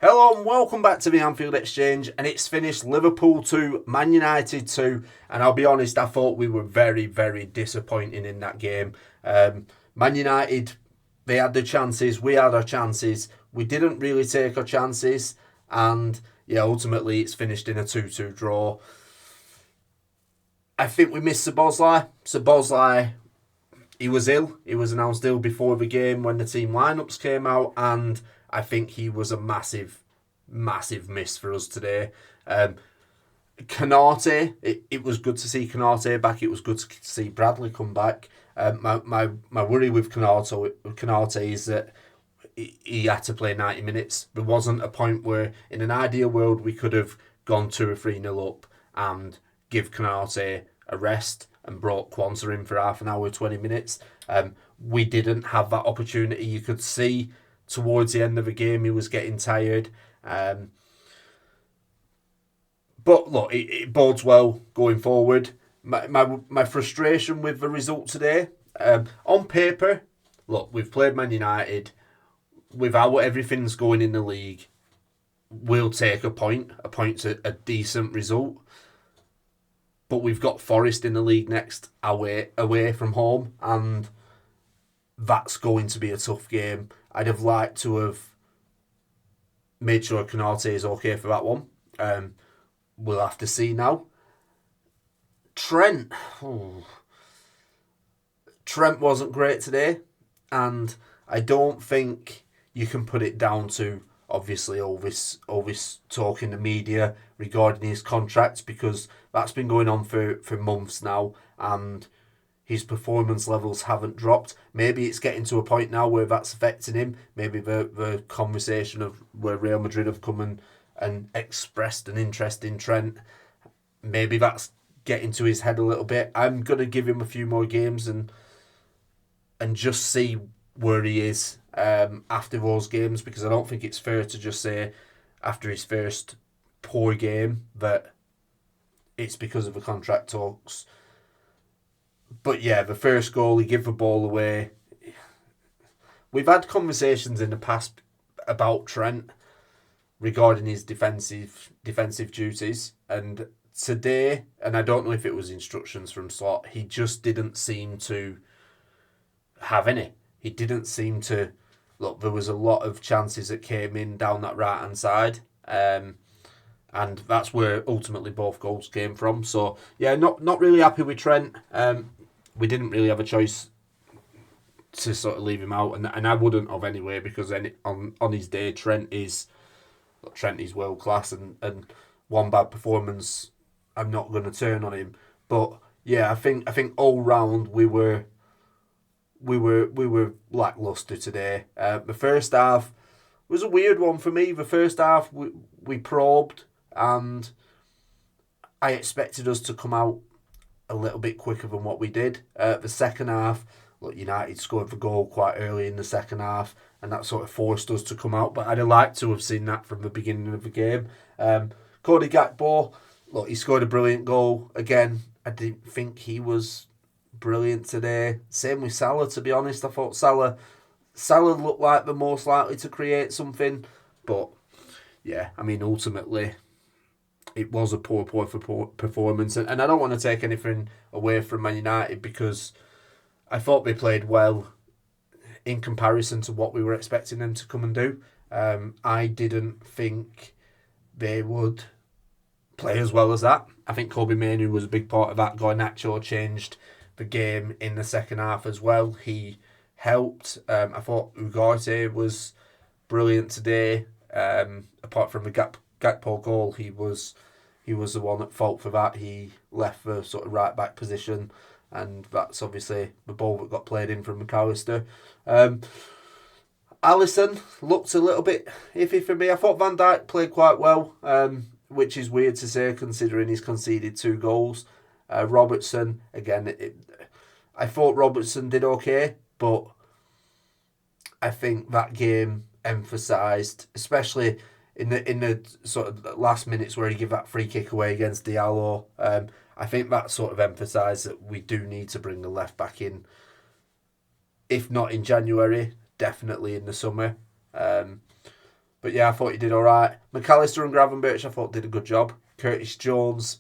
Hello and welcome back to the Anfield Exchange, and it's finished Liverpool 2, Man United 2, and I'll be honest, I thought we were very, very disappointing in that game. Man United, they had their chances, we had our chances, we didn't really take our chances, and yeah, ultimately it's finished in a 2-2 draw. I think we missed Szoboszlai, he was ill. He was announced ill before the game when the team lineups came out, and I think he was a massive, massive miss for us today. Canate, it was good to see Canate back. It was good to see Bradley come back. My worry with Canate is that he had to play 90 minutes. There wasn't a point where, in an ideal world, we could have gone 2 or 3-0 up and give Canate a rest and brought Quanta in for half an hour, 20 minutes. We didn't have that opportunity. You could see towards the end of the game he was getting tired. But look, it bodes well going forward. My frustration with the result today, on paper, look, we've played Man United. With how everything's going in the league, we'll take a point. A point's a decent result. But we've got Forest in the league next, away from home, and that's going to be a tough game. I'd have liked to have made sure Canate is okay for that one. We'll have to see now. Trent. Trent wasn't great today, and I don't think you can put it down to obviously all this talk in the media regarding his contract, because that's been going on for months now, and his performance levels haven't dropped. Maybe it's getting to a point now where that's affecting him. Maybe the conversation of where Real Madrid have come and expressed an interest in Trent, maybe that's getting to his head a little bit. I'm going to give him a few more games and just see where he is after those games, because I don't think it's fair to just say after his first poor game that it's because of the contract talks. But yeah, the first goal, he gave the ball away. We've had conversations in the past about Trent regarding his defensive duties, and today, and I don't know if it was instructions from Slot, he just didn't seem to have any. He didn't seem to look. There was a lot of chances that came in down that right hand side, and that's where ultimately both goals came from. So yeah, not really happy with Trent. We didn't really have a choice to sort of leave him out, and I wouldn't have anyway, because on his day Trent is world class, and one bad performance I'm not going to turn on him. But yeah, I think all round we were lacklustre today. The first half was a weird one for me. The first half we probed, and I expected us to come out a little bit quicker than what we did. The second half, look, United scored the goal quite early in the second half, and that sort of forced us to come out. But I'd have liked to have seen that from the beginning of the game. Cody Gakpo, look, he scored a brilliant goal. Again, I didn't think he was brilliant today. Same with Salah, to be honest. I thought Salah looked like the most likely to create something. But yeah, I mean, ultimately, it was a poor performance. And I don't want to take anything away from Man United, because I thought they played well in comparison to what we were expecting them to come and do. I didn't think they would play as well as that. I think Kobe Mainoo was a big part of that. Garnacho changed the game in the second half as well. He helped. I thought Ugarte was brilliant today. Apart from the Gakpo goal, he was the one at fault for that. He left the sort of right back position, and that's obviously the ball that got played in from McAllister. Alisson looked a little bit iffy for me. I thought Van Dijk played quite well, which is weird to say considering he's conceded 2 goals. Robertson, again, I thought Robertson did okay, but I think that game emphasised, especially in the sort of last minutes where he gave that free kick away against Diallo. I think that sort of emphasised that we do need to bring the left back in, if not in January, definitely in the summer. But yeah, I thought he did all right. McAllister and Gravenberch, I thought did a good job. Curtis Jones,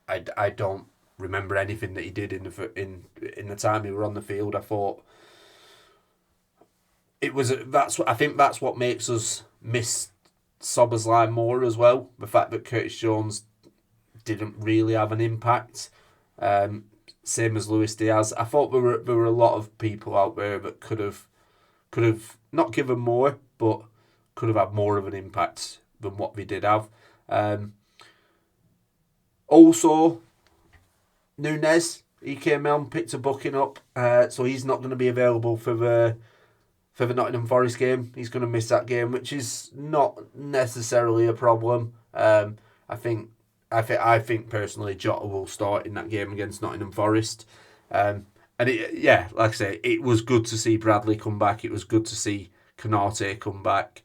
I don't remember anything that he did in the time he were on the field. I thought I think that's what makes us miss Szoboszlai more as well. The fact that Curtis Jones didn't really have an impact. Same as Luis Diaz. I thought there were a lot of people out there that could have not given more, but could have had more of an impact than what they did have. Also, Nunes, he came on, picked a booking up, so he's not going to be available for the Nottingham Forest game. He's going to miss that game, which is not necessarily a problem. I think personally Jota will start in that game against Nottingham Forest. And like I say, it was good to see Bradley come back. It was good to see Konate come back.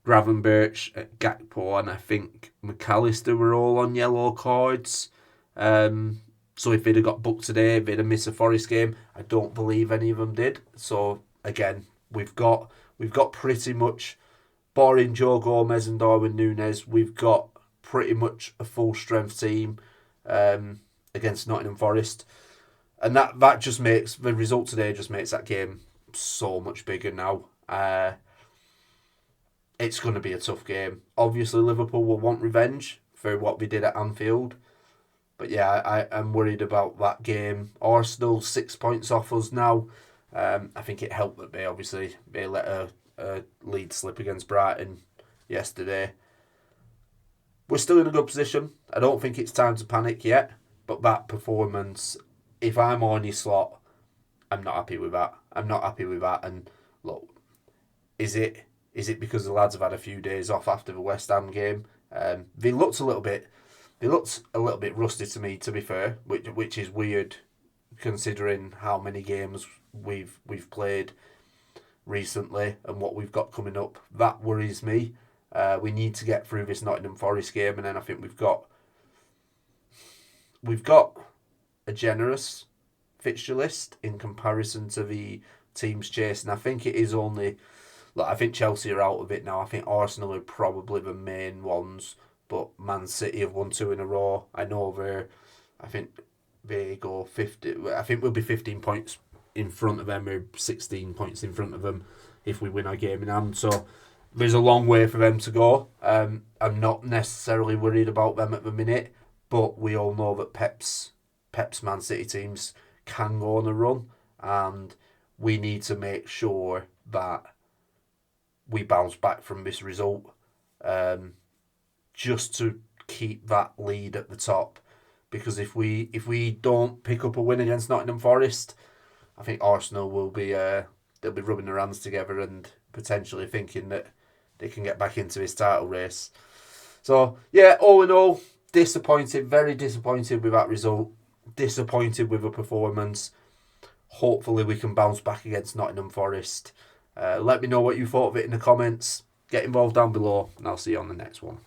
Gravenberch, Gakpo, and I think McAllister were all on yellow cards. So if they'd have got booked today, they'd have missed a Forest game. I don't believe any of them did. So again, we've got pretty much, barring Joe Gomez and Darwin Núñez, we've got pretty much a full strength team against Nottingham Forest, and that just makes the result today just makes that game so much bigger now. It's going to be a tough game. Obviously, Liverpool will want revenge for what we did at Anfield. But yeah, I'm worried about that game. Arsenal 6 points off us now. I think it helped that they let a lead slip against Brighton yesterday. We're still in a good position. I don't think it's time to panic yet. But that performance, if I'm Arne Slot, I'm not happy with that. And look, is it because the lads have had a few days off after the West Ham game? They looked a little bit rusty to me, to be fair, which is weird considering how many games we've played recently and what we've got coming up. That worries me. We need to get through this Nottingham Forest game, and then I think we've got a generous fixture list in comparison to the teams chasing. I think it is only. Look, I think Chelsea are out of it now. I think Arsenal are probably the main ones, but Man City have won 2 in a row. I know I think they go 50. I think we'll be 15 points in front of them, or 16 points in front of them if we win our game in hand. So there's a long way for them to go. I'm not necessarily worried about them at the minute, but we all know that Pep's Man City teams can go on a run, and we need to make sure that we bounce back from this result, just to keep that lead at the top. Because if we don't pick up a win against Nottingham Forest, I think Arsenal will be they'll be rubbing their hands together and potentially thinking that they can get back into this title race. So yeah, all in all, disappointed, very disappointed with that result. Disappointed with the performance. Hopefully we can bounce back against Nottingham Forest. Let me know what you thought of it in the comments. Get involved down below, and I'll see you on the next one.